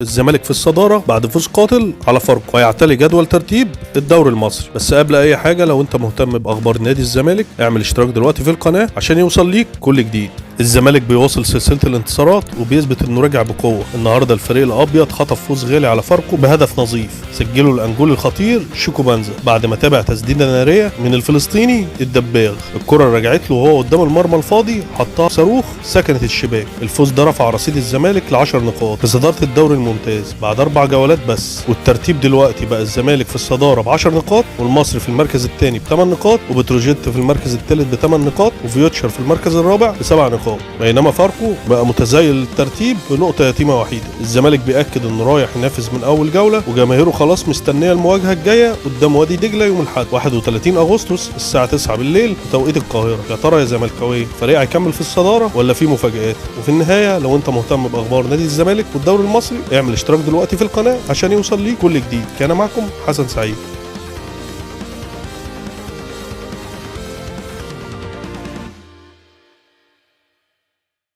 الزمالك في الصدارة بعد فوز قاتل على فاركو، ويعتلي جدول ترتيب الدوري المصري. بس قبل اي حاجة، لو انت مهتم باخبار نادي الزمالك اعمل اشتراك دلوقتي في القناة عشان يوصل ليك كل جديد. الزمالك بيواصل سلسلة الانتصارات وبيثبت انه راجع بقوة. النهارده الفريق الابيض خطف فوز غالي على فاركو بهدف نظيف سجله الانجول الخطير شيكو بانزا بعد ما تابع تسديدة نارية من الفلسطيني الدباغ. الكرة رجعت له وهو قدام المرمى الفاضي، حطها صاروخ سكنت الشباك. الفوز ده رفع رصيد الزمالك ل10 نقاط في صدارة الدوري الممتاز بعد 4 جولات بس، والترتيب دلوقتي بقى الزمالك في الصدارة ب10 نقاط، والمصري في المركز الثاني ب8 نقاط، وبتروجيت في المركز الثالث ب8 نقاط، وفيوتشر في المركز الرابع ب7 نقاط. بينما فاركو بقى متزايل الترتيب بنقطة يتيمة وحيدة. الزمالك بيأكد انه رايح ينافس من اول جولة، وجماهيره خلاص مستنية المواجهة الجاية قدام وادي دجلة يوم الاحد 31 اغسطس الساعة 9 بالليل بتوقيت القاهرة. يا ترى يا زملكاويه الفريق هيكمل في الصدارة ولا في مفاجآت؟ وفي النهاية لو انت مهتم باخبار نادي الزمالك والدوري المصري اعمل اشتراك دلوقتي في القناة عشان يوصل ليك كل جديد. كان معكم حسن سعيد.